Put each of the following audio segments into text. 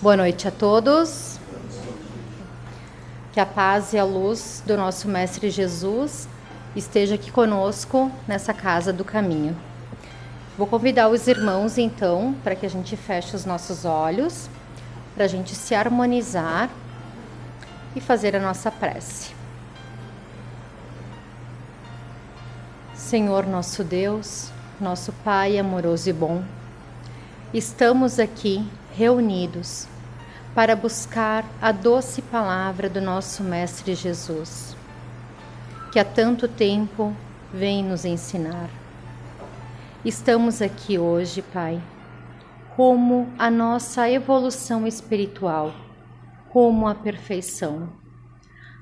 Boa noite a todos. Que a paz e a luz do nosso Mestre Jesus esteja aqui conosco nessa casa do caminho. Vou convidar os irmãos, então, para que a gente feche os nossos olhos, para a gente se harmonizar e fazer a nossa prece. Senhor nosso Deus, nosso Pai amoroso e bom, estamos aqui reunidos para buscar a doce palavra do nosso Mestre Jesus, que há tanto tempo vem nos ensinar. Estamos aqui hoje, Pai, rumo à nossa evolução espiritual, rumo à perfeição.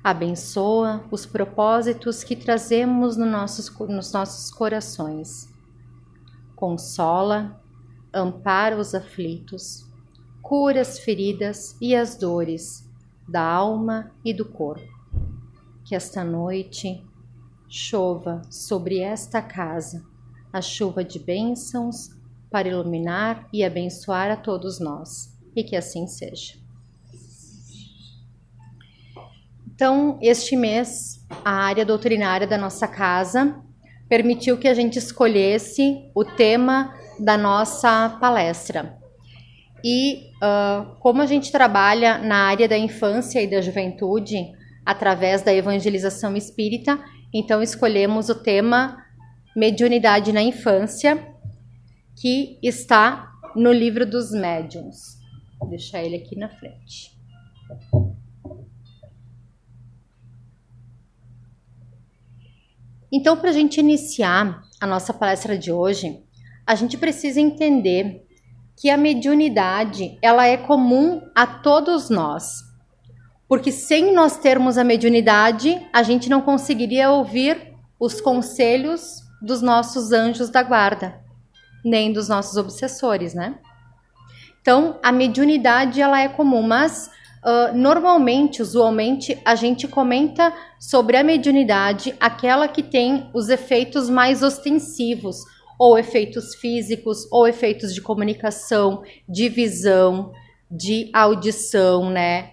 Abençoa os propósitos que trazemos nos nossos corações. Consola, ampara os aflitos, cura as feridas e as dores da alma e do corpo. Que esta noite chova sobre esta casa a chuva de bênçãos para iluminar e abençoar a todos nós, e que assim seja. Então, este mês, a área doutrinária da nossa casa permitiu que a gente escolhesse o tema da nossa palestra. E como a gente trabalha na área da infância e da juventude, através da evangelização espírita, então escolhemos o tema Mediunidade na Infância, que está no Livro dos Médiuns. Vou deixar ele aqui na frente. Então, para a gente iniciar a nossa palestra de hoje, a gente precisa entender que a mediunidade, ela é comum a todos nós. Porque sem nós termos a mediunidade, a gente não conseguiria ouvir os conselhos dos nossos anjos da guarda, nem dos nossos obsessores, né? Então, a mediunidade, ela é comum, mas normalmente, usualmente, a gente comenta sobre a mediunidade, aquela que tem os efeitos mais ostensivos, ou efeitos físicos, ou efeitos de comunicação, de visão, de audição, né?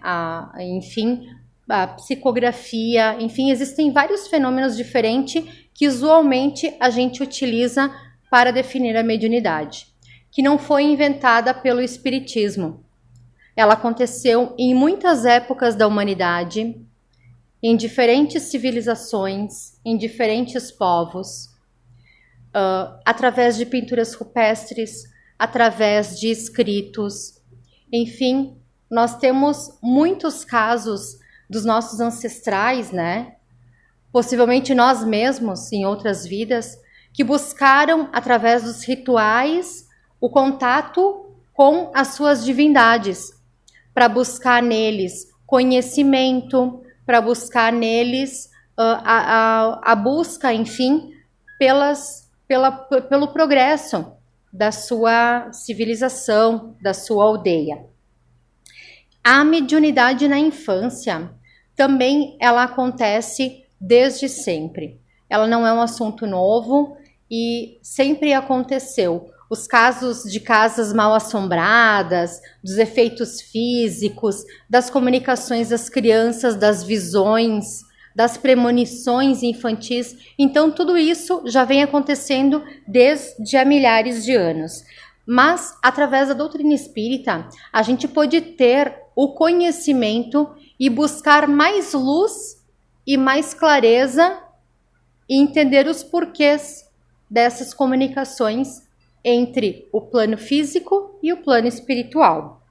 Enfim, a psicografia, enfim, existem vários fenômenos diferentes que usualmente a gente utiliza para definir a mediunidade, que não foi inventada pelo Espiritismo. Ela aconteceu em muitas épocas da humanidade, em diferentes civilizações, em diferentes povos, através de pinturas rupestres, através de escritos. Enfim, nós temos muitos casos dos nossos ancestrais, né? Possivelmente nós mesmos, em outras vidas, que buscaram, através dos rituais, o contato com as suas divindades, para buscar neles conhecimento, para buscar neles a busca, enfim, pelo progresso da sua civilização, da sua aldeia. A mediunidade na infância também ela acontece desde sempre. Ela não é um assunto novo e sempre aconteceu. Os casos de casas mal assombradas, dos efeitos físicos, das comunicações das crianças, das visões, das premonições infantis. Então, tudo isso já vem acontecendo desde há milhares de anos. Mas, através da doutrina espírita, a gente pode ter o conhecimento e buscar mais luz e mais clareza e entender os porquês dessas comunicações entre o plano físico e o plano espiritual.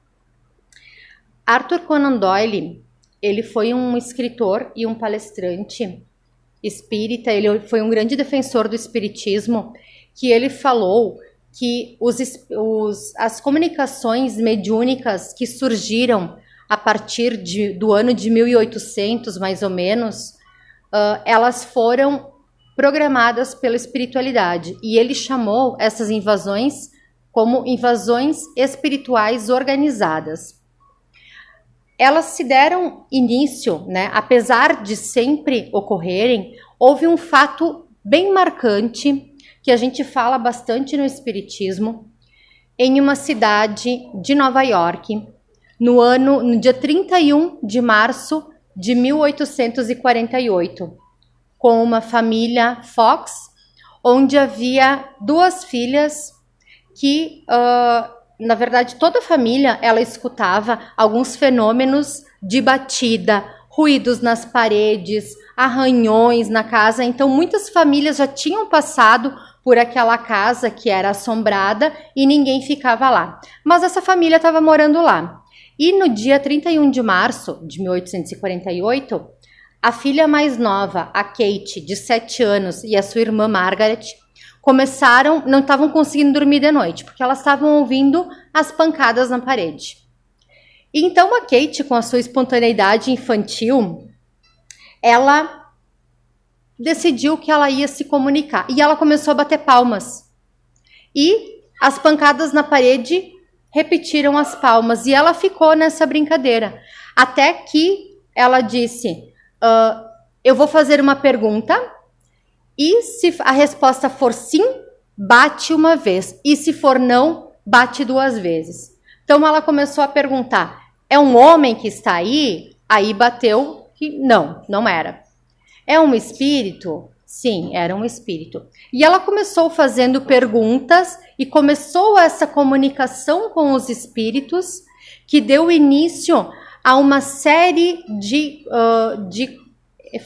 Arthur Conan Doyle, ele foi um escritor e um palestrante espírita, ele foi um grande defensor do espiritismo, que ele falou que as comunicações mediúnicas que surgiram a partir do ano de 1800, mais ou menos, elas foram programadas pela espiritualidade. E ele chamou essas invasões como invasões espirituais organizadas. Elas se deram início, né, apesar de sempre ocorrerem, houve um fato bem marcante, que a gente fala bastante no espiritismo, em uma cidade de Nova York, no dia 31 de março de 1848, com uma família Fox, onde havia 2 filhas que, na verdade, toda a família, ela escutava alguns fenômenos de batida, ruídos nas paredes, arranhões na casa. Então, muitas famílias já tinham passado por aquela casa que era assombrada e ninguém ficava lá. Mas essa família estava morando lá. E no dia 31 de março de 1848, a filha mais nova, a Kate, de 7 anos, e a sua irmã Margaret, não estavam conseguindo dormir de noite, porque elas estavam ouvindo as pancadas na parede. E então a Kate, com a sua espontaneidade infantil, ela decidiu que ela ia se comunicar. E ela começou a bater palmas. E as pancadas na parede repetiram as palmas. E ela ficou nessa brincadeira. Até que ela disse, eu vou fazer uma pergunta. E se a resposta for sim, bate uma vez. E se for não, bate 2 vezes. Então ela começou a perguntar, é um homem que está aí? Aí bateu que não era. É um espírito? Sim, era um espírito. E ela começou fazendo perguntas e começou essa comunicação com os espíritos que deu início a uma série de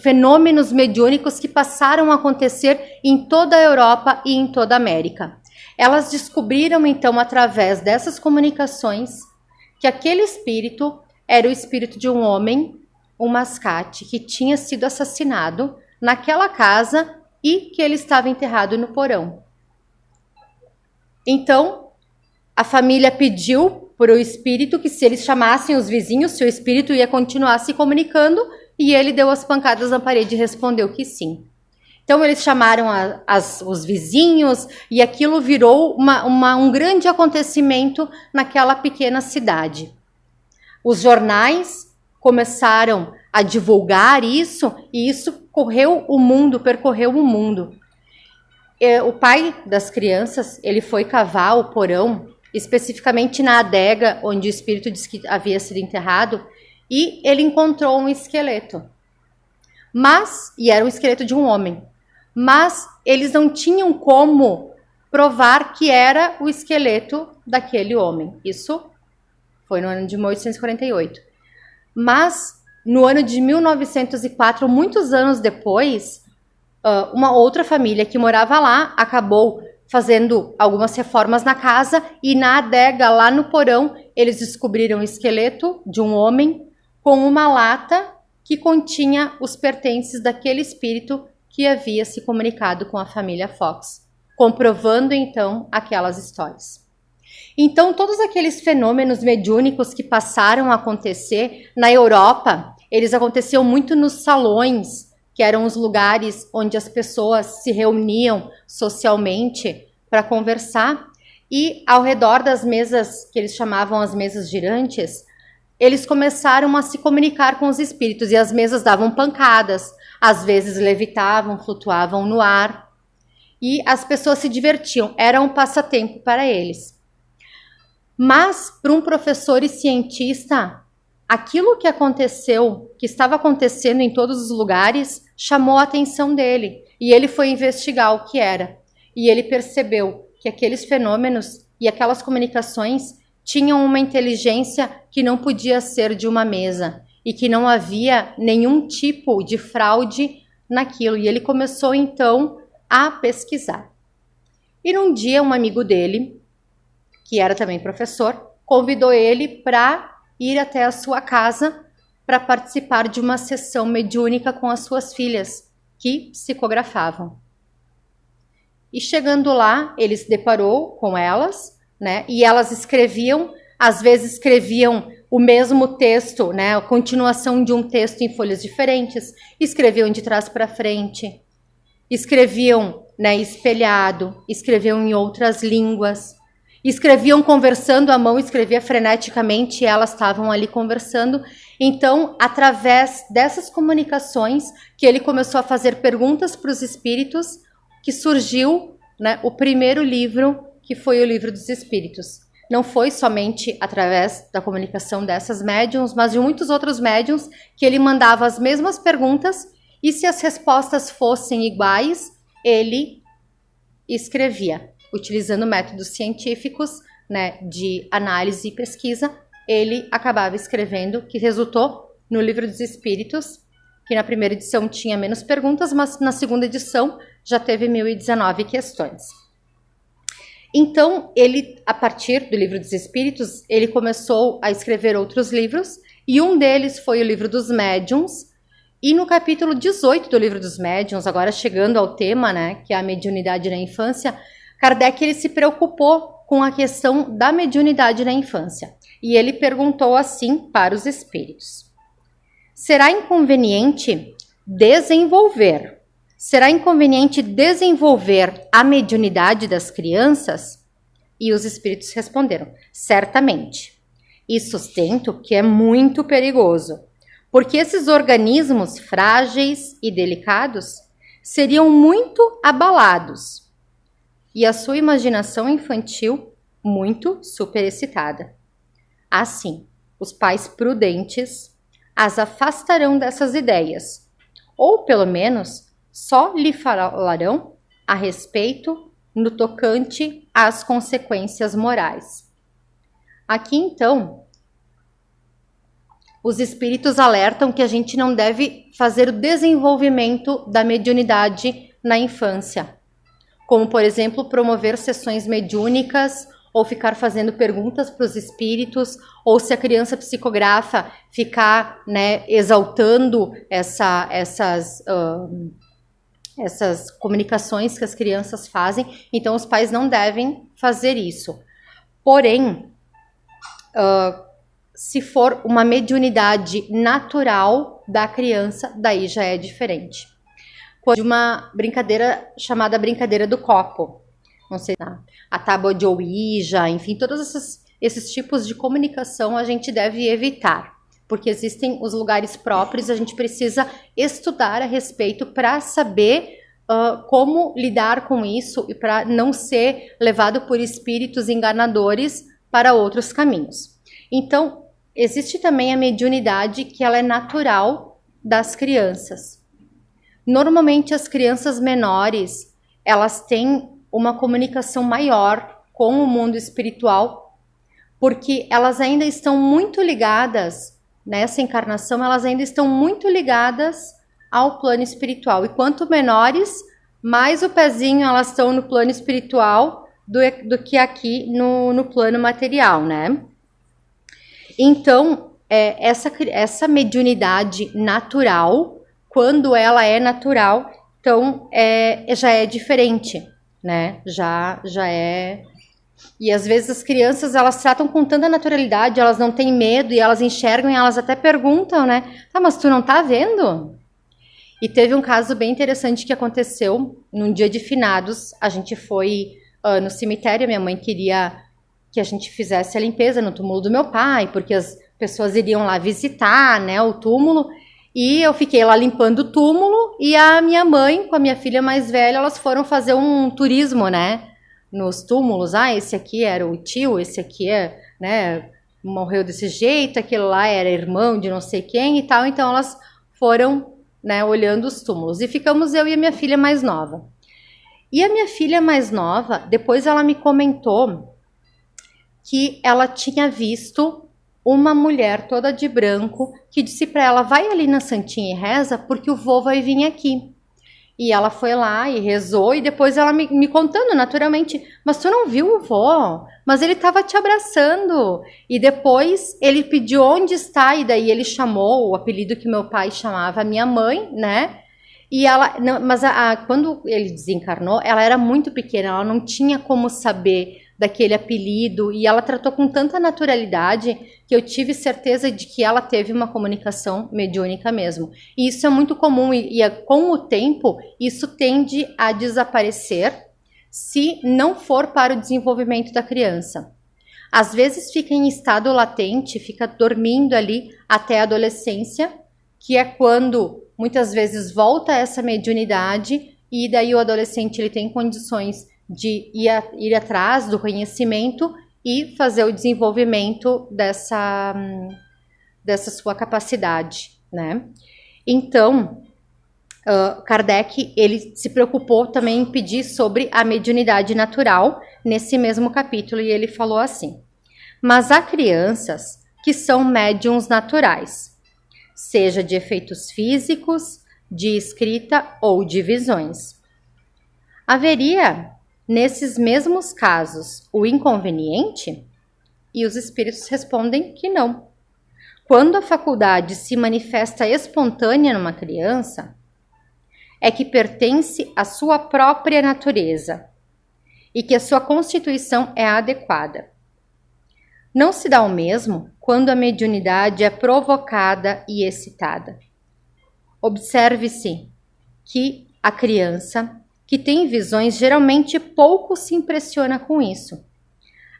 fenômenos mediúnicos que passaram a acontecer em toda a Europa e em toda a América. Elas descobriram, então, através dessas comunicações, que aquele espírito era o espírito de um homem, um mascate, que tinha sido assassinado naquela casa e que ele estava enterrado no porão. Então, a família pediu para o espírito que se eles chamassem os vizinhos, seu espírito ia continuar se comunicando, e ele deu as pancadas na parede e respondeu que sim. Então eles chamaram os vizinhos e aquilo virou um grande acontecimento naquela pequena cidade. Os jornais começaram a divulgar isso e isso percorreu o mundo. O pai das crianças, ele foi cavar o porão, especificamente na adega onde o espírito disse que havia sido enterrado, e ele encontrou um esqueleto. E era um esqueleto de um homem. Mas eles não tinham como provar que era o esqueleto daquele homem. Isso foi no ano de 1848. Mas no ano de 1904, muitos anos depois, uma outra família que morava lá acabou fazendo algumas reformas na casa e na adega, lá no porão, eles descobriram o esqueleto de um homem com uma lata que continha os pertences daquele espírito que havia se comunicado com a família Fox, comprovando então aquelas histórias. Então, todos aqueles fenômenos mediúnicos que passaram a acontecer na Europa, eles aconteciam muito nos salões, que eram os lugares onde as pessoas se reuniam socialmente para conversar, e ao redor das mesas, que eles chamavam as mesas girantes, eles começaram a se comunicar com os espíritos, e as mesas davam pancadas, às vezes levitavam, flutuavam no ar, e as pessoas se divertiam, era um passatempo para eles. Mas, para um professor e cientista, aquilo que aconteceu, que estava acontecendo em todos os lugares, chamou a atenção dele, e ele foi investigar o que era. E ele percebeu que aqueles fenômenos e aquelas comunicações tinham uma inteligência que não podia ser de uma mesa, e que não havia nenhum tipo de fraude naquilo. E ele começou, então, a pesquisar. E num dia, um amigo dele, que era também professor, convidou ele para ir até a sua casa para participar de uma sessão mediúnica com as suas filhas, que psicografavam. E chegando lá, ele se deparou com elas, né? E elas escreviam, às vezes escreviam o mesmo texto, né? A continuação de um texto em folhas diferentes, escreviam de trás para frente, escreviam, né, espelhado, escreviam em outras línguas, escreviam conversando, a mão escrevia freneticamente e elas estavam ali conversando. Então, através dessas comunicações, que ele começou a fazer perguntas para os espíritos, que surgiu, né, o primeiro livro, que foi o Livro dos Espíritos. não foi somente através da comunicação dessas médiums, mas de muitos outros médiums que ele mandava as mesmas perguntas e se as respostas fossem iguais, ele escrevia. Utilizando métodos científicos, né, de análise e pesquisa, ele acabava escrevendo, que resultou no Livro dos Espíritos, que na primeira edição tinha menos perguntas, mas na segunda edição já teve 1019 questões. Então, ele, a partir do Livro dos Espíritos, ele começou a escrever outros livros, e um deles foi o Livro dos Médiuns, e no capítulo 18 do Livro dos Médiuns, agora chegando ao tema, né, que é a mediunidade na infância, Kardec ele se preocupou com a questão da mediunidade na infância. E ele perguntou assim para os espíritos: será inconveniente desenvolver a mediunidade das crianças? E os espíritos responderam: certamente. E sustento que é muito perigoso, porque esses organismos frágeis e delicados seriam muito abalados e a sua imaginação infantil muito superexcitada. Assim, os pais prudentes as afastarão dessas ideias, ou pelo menos só lhe falarão a respeito no tocante às consequências morais. Aqui, então, os espíritos alertam que a gente não deve fazer o desenvolvimento da mediunidade na infância, como, por exemplo, promover sessões mediúnicas ou ficar fazendo perguntas para os espíritos, ou se a criança psicografa ficar, né, exaltando essas comunicações que as crianças fazem. Então, os pais não devem fazer isso. Porém, se for uma mediunidade natural da criança, daí já é diferente. De uma brincadeira chamada brincadeira do copo, não sei, a tábua de Ouija, enfim, todos esses tipos de comunicação a gente deve evitar, porque existem os lugares próprios, a gente precisa estudar a respeito para saber como lidar com isso e para não ser levado por espíritos enganadores para outros caminhos. Então, existe também a mediunidade que ela é natural das crianças. Normalmente as crianças menores, elas têm uma comunicação maior com o mundo espiritual, porque elas ainda estão muito ligadas, nessa encarnação, elas ainda estão muito ligadas ao plano espiritual. E quanto menores, mais o pezinho elas estão no plano espiritual do que aqui no plano material, né? Então, essa mediunidade natural, quando ela é natural, então já é diferente, né? Já é. E às vezes as crianças, elas tratam com tanta naturalidade, elas não têm medo e elas enxergam e elas até perguntam, né? Tá, mas tu não tá vendo? E teve um caso bem interessante que aconteceu num dia de finados. A gente foi no cemitério, minha mãe queria que a gente fizesse a limpeza no túmulo do meu pai, porque as pessoas iriam lá visitar, né, o túmulo. E eu fiquei lá limpando o túmulo e a minha mãe, com a minha filha mais velha, elas foram fazer um turismo, né, nos túmulos. Ah, esse aqui era o tio, esse aqui né, morreu desse jeito, aquele lá era irmão de não sei quem e tal. Então elas foram, né, olhando os túmulos. E ficamos eu e a minha filha mais nova. E a minha filha mais nova, depois ela me comentou que ela tinha visto uma mulher toda de branco que disse para ela: vai ali na Santinha e reza, porque o vô vai vir aqui. E ela foi lá e rezou, e depois ela me contando naturalmente: mas tu não viu o vô? Mas ele estava te abraçando. E depois ele pediu onde está, e daí ele chamou o apelido que meu pai chamava a minha mãe, né? E ela, não, mas quando ele desencarnou, ela era muito pequena, ela não tinha como saber daquele apelido, e ela tratou com tanta naturalidade que eu tive certeza de que ela teve uma comunicação mediúnica mesmo. E isso é muito comum, e com o tempo isso tende a desaparecer se não for para o desenvolvimento da criança. Às vezes fica em estado latente, fica dormindo ali até a adolescência, que é quando muitas vezes volta essa mediunidade, e daí o adolescente ele tem condições de ir atrás do conhecimento e fazer o desenvolvimento dessa sua capacidade, né? Então, Kardec, ele se preocupou também em pedir sobre a mediunidade natural nesse mesmo capítulo, e ele falou assim: mas há crianças que são médiums naturais, seja de efeitos físicos, de escrita ou de visões. Haveria, nesses mesmos casos, o inconveniente? E os espíritos respondem que não. Quando a faculdade se manifesta espontânea numa criança, é que pertence à sua própria natureza e que a sua constituição é adequada. Não se dá o mesmo quando a mediunidade é provocada e excitada. Observe-se que a criança que tem visões geralmente pouco se impressiona com isso.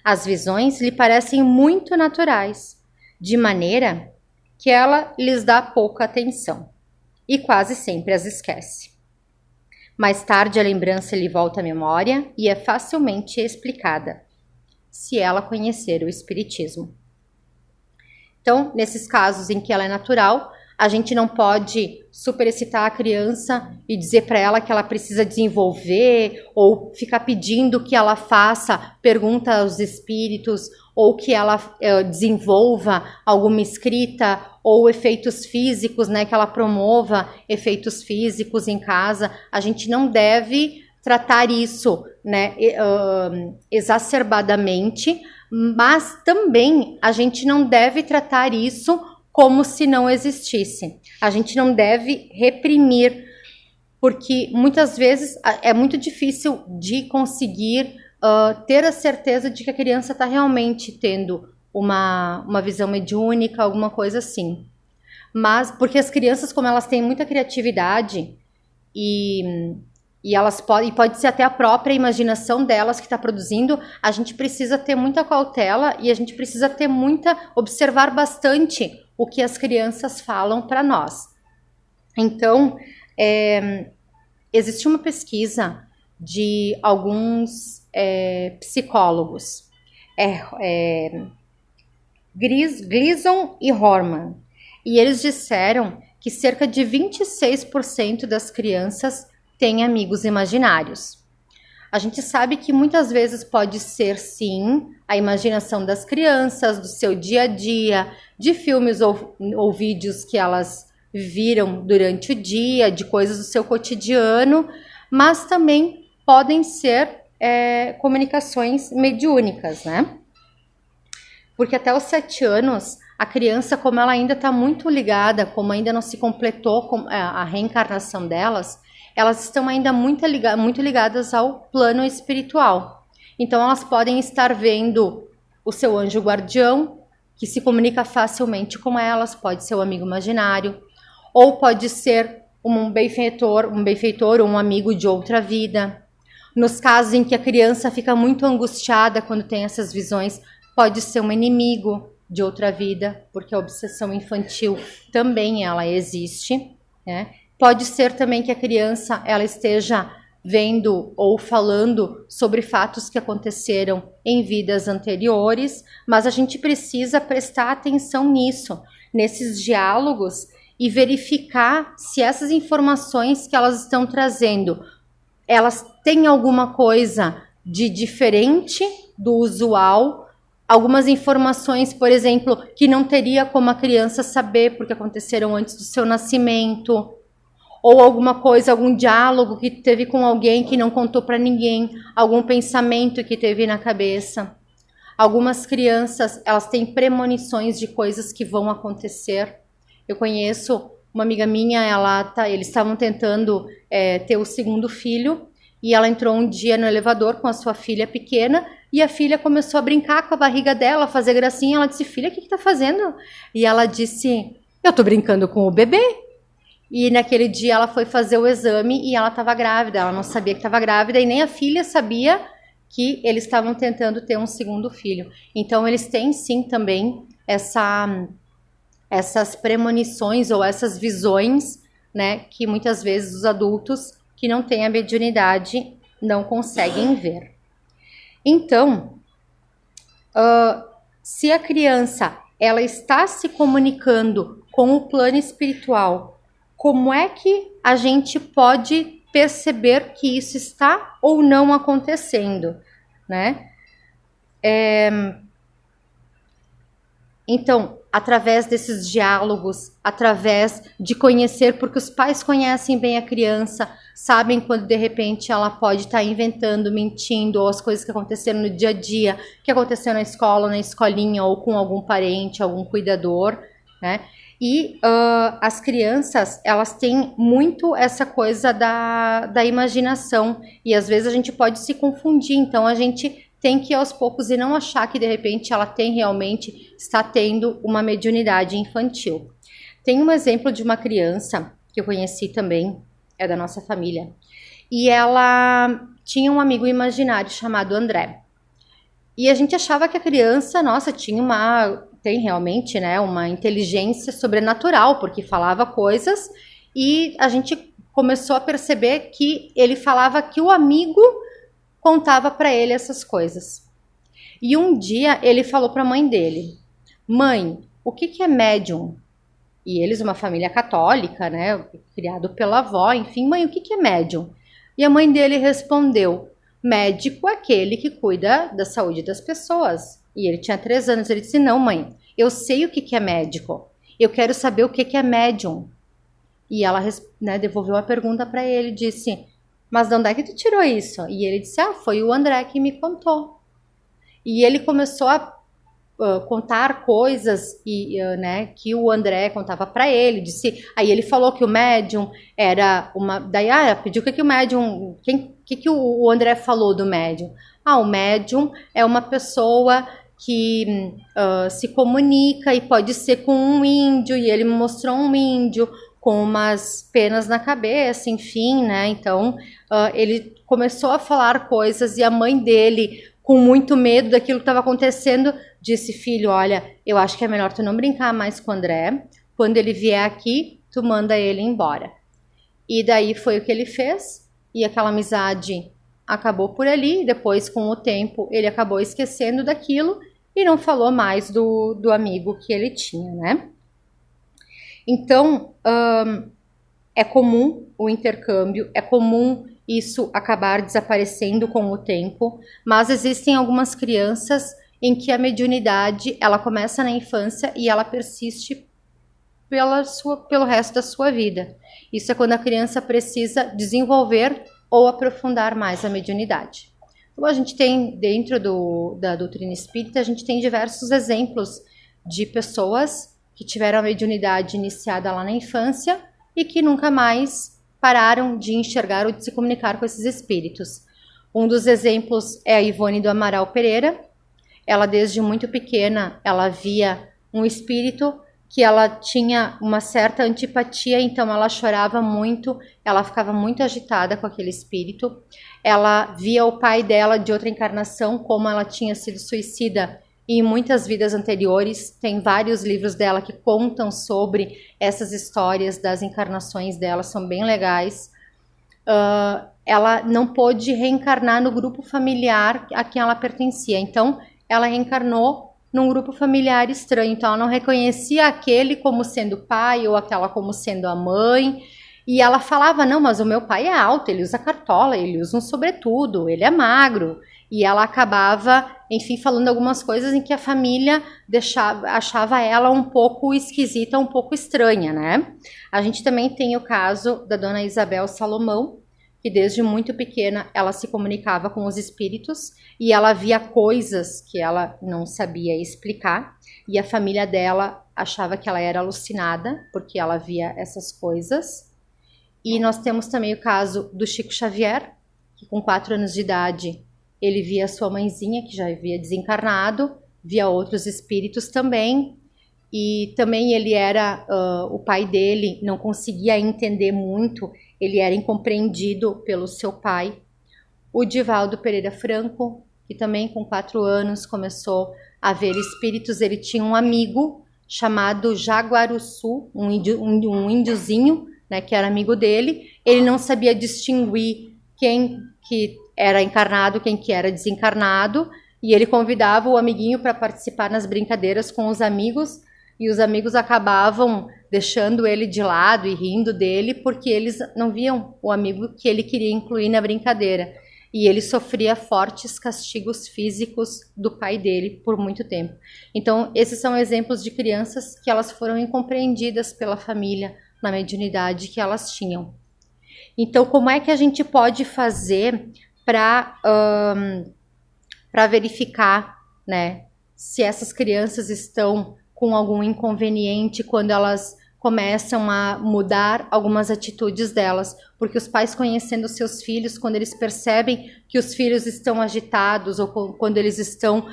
As visões lhe parecem muito naturais, de maneira que ela lhes dá pouca atenção e quase sempre as esquece. Mais tarde a lembrança lhe volta à memória e é facilmente explicada, se ela conhecer o espiritismo. Então, nesses casos em que ela é natural, a gente não pode superexcitar a criança e dizer para ela que ela precisa desenvolver, ou ficar pedindo que ela faça pergunta aos espíritos, ou que ela desenvolva alguma escrita ou efeitos físicos, né, que ela promova efeitos físicos em casa. A gente não deve tratar isso, né, exacerbadamente, mas também a gente não deve tratar isso como se não existisse. A gente não deve reprimir, porque muitas vezes é muito difícil de conseguir ter a certeza de que a criança está realmente tendo uma visão mediúnica, alguma coisa assim. Mas, porque as crianças, como elas têm muita criatividade e elas pode ser até a própria imaginação delas que está produzindo, a gente precisa ter muita cautela e a gente precisa observar bastante o que as crianças falam para nós. Então, existe uma pesquisa de alguns psicólogos, Gleason e Horman, e eles disseram que cerca de 26% das crianças têm amigos imaginários. A gente sabe que muitas vezes pode ser, sim, a imaginação das crianças, do seu dia a dia, de filmes ou vídeos que elas viram durante o dia, de coisas do seu cotidiano, mas também podem ser comunicações mediúnicas, né? Porque até os 7 anos, a criança, como ela ainda está muito ligada, como ainda não se completou a reencarnação delas, elas estão ainda muito ligadas ao plano espiritual. Então, elas podem estar vendo o seu anjo guardião, que se comunica facilmente com elas, pode ser o amigo imaginário, ou pode ser um benfeitor ou um amigo de outra vida. Nos casos em que a criança fica muito angustiada quando tem essas visões, pode ser um inimigo de outra vida, porque a obsessão infantil também ela existe, né? Pode ser também que a criança ela esteja vendo ou falando sobre fatos que aconteceram em vidas anteriores, mas a gente precisa prestar atenção nisso, nesses diálogos, e verificar se essas informações que elas estão trazendo, elas têm alguma coisa de diferente do usual, algumas informações, por exemplo, que não teria como a criança saber porque aconteceram antes do seu nascimento, ou alguma coisa, algum diálogo que teve com alguém que não contou para ninguém, algum pensamento que teve na cabeça. Algumas crianças, elas têm premonições de coisas que vão acontecer. Eu conheço uma amiga minha, eles estavam tentando ter o segundo filho, e ela entrou um dia no elevador com a sua filha pequena, e a filha começou a brincar com a barriga dela, fazer gracinha. Ela disse: filha, o que tá fazendo? E ela disse: eu tô brincando com o bebê. E naquele dia ela foi fazer o exame e ela estava grávida. Ela não sabia que estava grávida e nem a filha sabia que eles estavam tentando ter um segundo filho. Então eles têm sim também essas premonições ou essas visões, né, que muitas vezes os adultos que não têm a mediunidade não conseguem ver. Então, Se a criança ela está se comunicando com o plano espiritual, como é que a gente pode perceber que isso está ou não acontecendo, né? Então, através desses diálogos, através de conhecer, porque os pais conhecem bem a criança, sabem quando de repente ela pode estar inventando, mentindo, ou as coisas que aconteceram no dia a dia, que aconteceu na escola, na escolinha, ou com algum parente, algum cuidador, né? E as crianças, elas têm muito essa coisa da imaginação, e às vezes a gente pode se confundir, então a gente tem que ir aos poucos e não achar que de repente ela está tendo uma mediunidade infantil. Tem um exemplo de uma criança que eu conheci também, é da nossa família, e ela tinha um amigo imaginário chamado André. E a gente achava que a criança, nossa, tem realmente, né, uma inteligência sobrenatural, porque falava coisas, e a gente começou a perceber que ele falava que o amigo contava para ele essas coisas. E um dia ele falou para a mãe dele: mãe, o que é médium? E eles, uma família católica, né, criado pela avó, enfim, mãe, o que é médium? E a mãe dele respondeu: médico é aquele que cuida da saúde das pessoas. E ele tinha 3 anos, ele disse: não, mãe, eu sei o que é médico, eu quero saber o que é médium. E ela, né, devolveu a pergunta para ele, disse: mas de onde é que tu tirou isso? E ele disse: foi o André que me contou. E ele começou a contar coisas né, que o André contava para ele. Aí ele falou que o médium era uma... Daí pediu o que o médium... que o André falou do médium? O médium é uma pessoa que se comunica e pode ser com um índio, e ele me mostrou um índio com umas penas na cabeça, enfim, né? Então, ele começou a falar coisas e a mãe dele, com muito medo daquilo que estava acontecendo, disse: filho, olha, eu acho que é melhor tu não brincar mais com o André. Quando ele vier aqui, tu manda ele embora. E daí foi o que ele fez, e aquela amizade acabou por ali. Depois, com o tempo, ele acabou esquecendo daquilo e não falou mais do amigo que ele tinha, né? Então, é comum o intercâmbio, é comum isso acabar desaparecendo com o tempo, mas existem algumas crianças em que a mediunidade ela começa na infância e ela persiste pelo resto da sua vida. Isso é quando a criança precisa desenvolver ou aprofundar mais a mediunidade. Então, a gente tem, dentro da doutrina espírita, a gente tem diversos exemplos de pessoas que tiveram a mediunidade iniciada lá na infância e que nunca mais pararam de enxergar ou de se comunicar com esses espíritos. Um dos exemplos é a Ivone do Amaral Pereira. Ela, desde muito pequena, ela via um espírito que ela tinha uma certa antipatia, então ela chorava muito, ela ficava muito agitada com aquele espírito. Ela via o pai dela de outra encarnação, como ela tinha sido suicida em muitas vidas anteriores. Tem vários livros dela que contam sobre essas histórias das encarnações dela, são bem legais. Ela não pôde reencarnar no grupo familiar a quem ela pertencia, então ela reencarnou num grupo familiar estranho, então ela não reconhecia aquele como sendo o pai ou aquela como sendo a mãe, e ela falava: não, mas o meu pai é alto, ele usa cartola, ele usa um sobretudo, ele é magro. E ela acabava, enfim, falando algumas coisas em que a família achava ela um pouco esquisita, um pouco estranha, né? A gente também tem o caso da dona Isabel Salomão, que desde muito pequena ela se comunicava com os espíritos e ela via coisas que ela não sabia explicar, e a família dela achava que ela era alucinada porque ela via essas coisas. E nós temos também o caso do Chico Xavier, que com 4 anos de idade ele via sua mãezinha, que já havia desencarnado, via outros espíritos também, e também ele era, o pai dele não conseguia entender muito, ele era incompreendido pelo seu pai. O Divaldo Pereira Franco, que também com 4 anos começou a ver espíritos, ele tinha um amigo chamado Jaguaruçu, um índiozinho, né, que era amigo dele. Ele não sabia distinguir quem que era encarnado, quem que era desencarnado, E ele convidava o amiguinho para participar nas brincadeiras com os amigos, e os amigos acabavam deixando ele de lado e rindo dele porque eles não viam o amigo que ele queria incluir na brincadeira. E ele sofria fortes castigos físicos do pai dele por muito tempo. Então, esses são exemplos de crianças que elas foram incompreendidas pela família na mediunidade que elas tinham. Então, como é que a gente pode fazer para verificar, né, se essas crianças estão com algum inconveniente quando elas começam a mudar algumas atitudes delas? Porque os pais, conhecendo seus filhos, quando eles percebem que os filhos estão agitados ou quando eles estão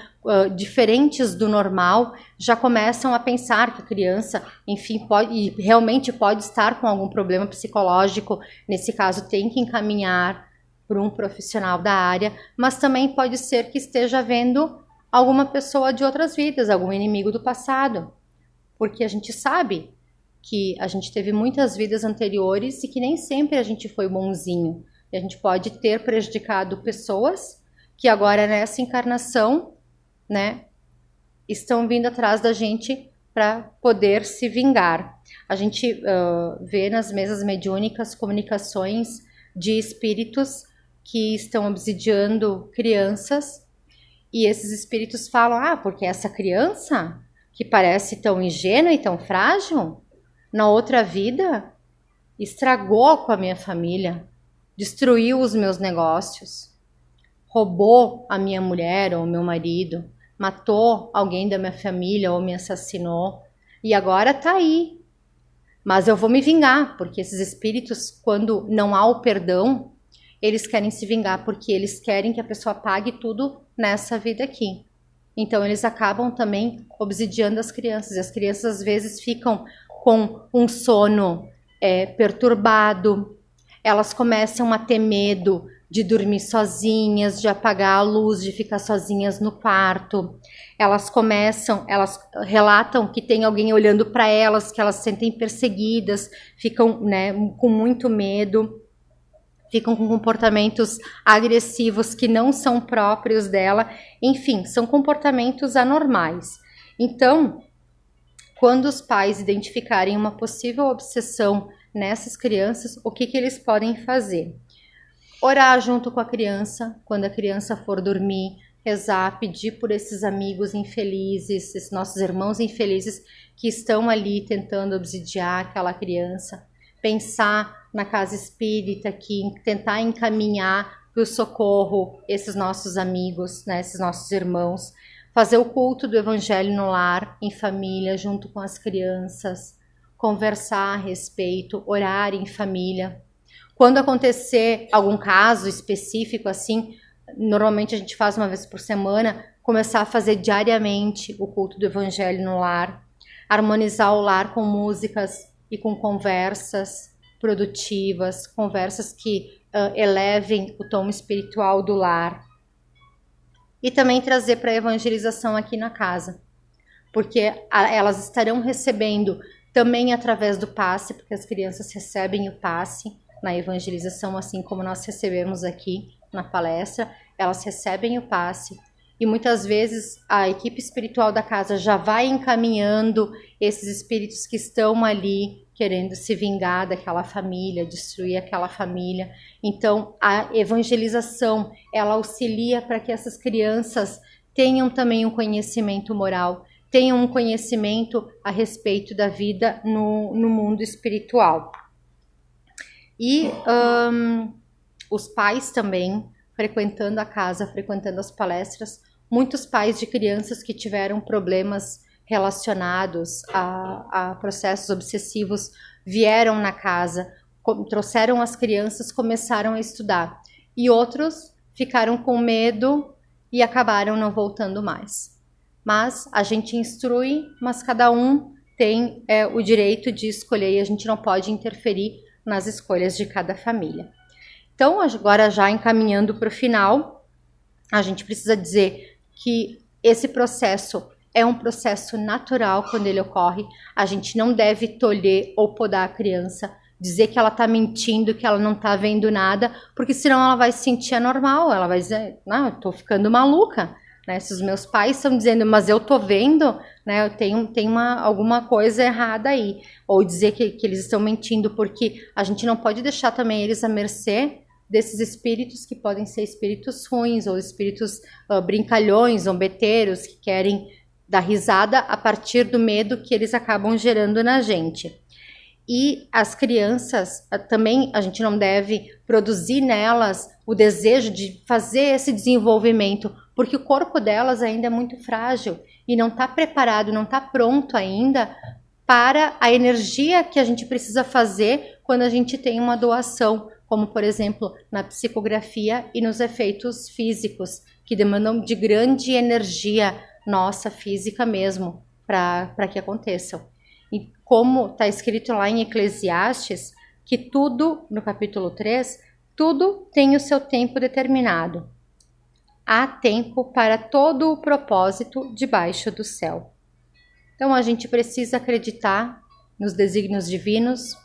diferentes do normal, já começam a pensar que a criança, enfim, realmente pode estar com algum problema psicológico. Nesse caso, tem que encaminhar para um profissional da área, mas também pode ser que esteja vendo alguma pessoa de outras vidas, algum inimigo do passado, porque a gente sabe que a gente teve muitas vidas anteriores e que nem sempre a gente foi bonzinho. E a gente pode ter prejudicado pessoas que agora nessa encarnação, né, estão vindo atrás da gente para poder se vingar. A gente vê nas mesas mediúnicas comunicações de espíritos que estão obsidiando crianças, e esses espíritos falam, porque essa criança que parece tão ingênua e tão frágil, na outra vida estragou com a minha família, destruiu os meus negócios, roubou a minha mulher ou o meu marido, matou alguém da minha família ou me assassinou, e agora tá aí. Mas eu vou me vingar, porque esses espíritos, quando não há o perdão, eles querem se vingar, porque eles querem que a pessoa pague tudo nessa vida aqui. Então eles acabam também obsidiando as crianças, e as crianças às vezes ficam com um sono perturbado, elas começam a ter medo de dormir sozinhas, de apagar a luz, de ficar sozinhas no quarto. Elas relatam que tem alguém olhando para elas, que elas se sentem perseguidas, ficam, né, com muito medo, ficam com comportamentos agressivos que não são próprios dela. Enfim, são comportamentos anormais. Então, quando os pais identificarem uma possível obsessão nessas crianças, o que eles podem fazer? Orar junto com a criança, quando a criança for dormir, rezar, pedir por esses amigos infelizes, esses nossos irmãos infelizes que estão ali tentando obsidiar aquela criança. Pensar na casa espírita aqui, tentar encaminhar para o socorro esses nossos amigos, né, esses nossos irmãos. Fazer o culto do evangelho no lar, em família, junto com as crianças. Conversar a respeito, orar em família. Quando acontecer algum caso específico assim, normalmente a gente faz uma vez por semana, começar a fazer diariamente o culto do evangelho no lar. Harmonizar o lar com músicas e com conversas produtivas, conversas que elevem o tom espiritual do lar. E também trazer para a evangelização aqui na casa, porque elas estarão recebendo também através do passe, porque as crianças recebem o passe na evangelização, assim como nós recebemos aqui na palestra, elas recebem o passe. E muitas vezes a equipe espiritual da casa já vai encaminhando esses espíritos que estão ali querendo se vingar daquela família, destruir aquela família. Então, a evangelização, ela auxilia para que essas crianças tenham também um conhecimento moral, tenham um conhecimento a respeito da vida no mundo espiritual. E os pais também, frequentando a casa, frequentando as palestras, muitos pais de crianças que tiveram problemas relacionados a processos obsessivos vieram na casa, trouxeram as crianças, começaram a estudar. E outros ficaram com medo e acabaram não voltando mais. Mas a gente instrui, mas cada um tem o direito de escolher e a gente não pode interferir nas escolhas de cada família. Então, agora já encaminhando para o final, a gente precisa dizer que esse processo é um processo natural quando ele ocorre. A gente não deve tolher ou podar a criança, dizer que ela está mentindo, que ela não está vendo nada, porque senão ela vai se sentir anormal, ela vai dizer, não, eu estou ficando maluca, né? Se os meus pais estão dizendo, mas eu tô vendo, né? Eu tenho alguma coisa errada aí. Ou dizer que eles estão mentindo, porque a gente não pode deixar também eles à mercê desses espíritos que podem ser espíritos ruins, ou espíritos brincalhões, zombeteiros, que querem dar risada a partir do medo que eles acabam gerando na gente. E as crianças também, a gente não deve produzir nelas o desejo de fazer esse desenvolvimento, porque o corpo delas ainda é muito frágil e não está preparado, não está pronto ainda para a energia que a gente precisa fazer quando a gente tem uma doação, como por exemplo na psicografia e nos efeitos físicos, que demandam de grande energia nossa, física mesmo, para que aconteçam. E como está escrito lá em Eclesiastes, que tudo, no capítulo 3, tudo tem o seu tempo determinado. Há tempo para todo o propósito debaixo do céu. Então a gente precisa acreditar nos desígnios divinos,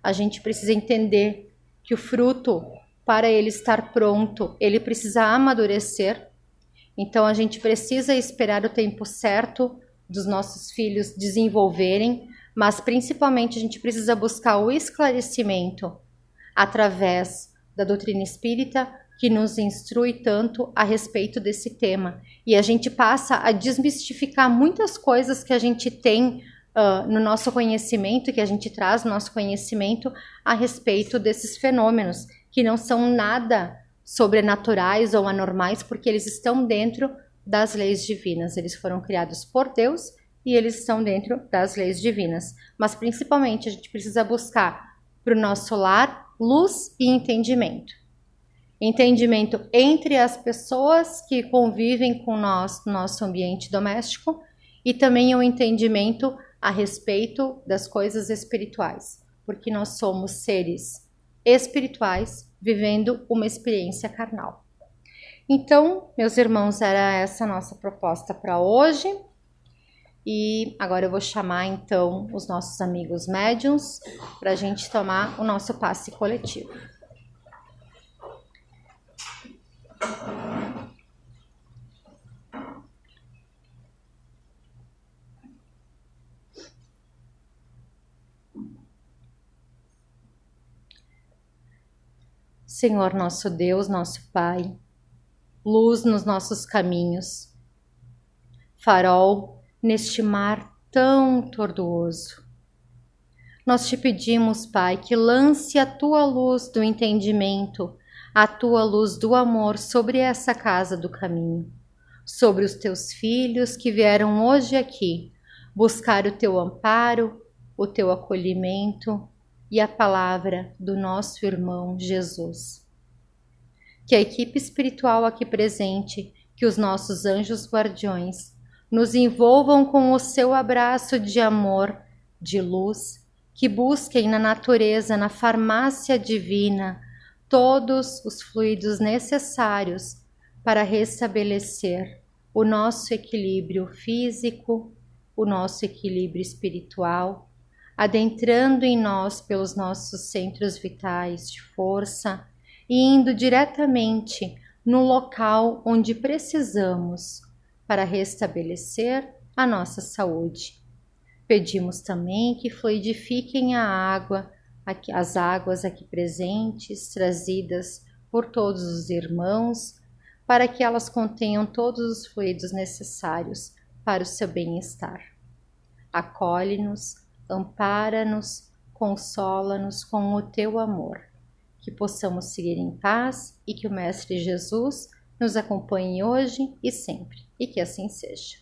a gente precisa entender que o fruto, para ele estar pronto, ele precisa amadurecer. Então a gente precisa esperar o tempo certo dos nossos filhos desenvolverem, mas principalmente a gente precisa buscar o esclarecimento através da doutrina espírita, que nos instrui tanto a respeito desse tema. E a gente passa a desmistificar muitas coisas que a gente tem no nosso conhecimento, que a gente traz no nosso conhecimento a respeito desses fenômenos, que não são nada sobrenaturais ou anormais, porque eles estão dentro das leis divinas. Eles foram criados por Deus e eles estão dentro das leis divinas. Mas principalmente a gente precisa buscar para o nosso lar luz e entendimento. Entendimento entre as pessoas que convivem com nós no nosso ambiente doméstico e também o entendimento a respeito das coisas espirituais, porque nós somos seres espirituais vivendo uma experiência carnal. Então, meus irmãos, era essa a nossa proposta para hoje. E agora eu vou chamar então os nossos amigos médiuns para a gente tomar o nosso passe coletivo. Senhor nosso Deus, nosso Pai, luz nos nossos caminhos, farol neste mar tão tortuoso. Nós te pedimos, Pai, que lance a tua luz do entendimento, a tua luz do amor sobre essa casa do caminho, sobre os teus filhos que vieram hoje aqui buscar o teu amparo, o teu acolhimento e a palavra do nosso irmão Jesus. Que a equipe espiritual aqui presente, que os nossos anjos guardiões nos envolvam com o seu abraço de amor, de luz, que busquem na natureza, na farmácia divina, todos os fluidos necessários para restabelecer o nosso equilíbrio físico, o nosso equilíbrio espiritual, adentrando em nós pelos nossos centros vitais de força e indo diretamente no local onde precisamos para restabelecer a nossa saúde. Pedimos também que fluidifiquem a água, as águas aqui presentes, trazidas por todos os irmãos, para que elas contenham todos os fluidos necessários para o seu bem-estar. Acolhe-nos, ampara-nos, consola-nos com o teu amor, que possamos seguir em paz e que o Mestre Jesus nos acompanhe hoje e sempre, e que assim seja.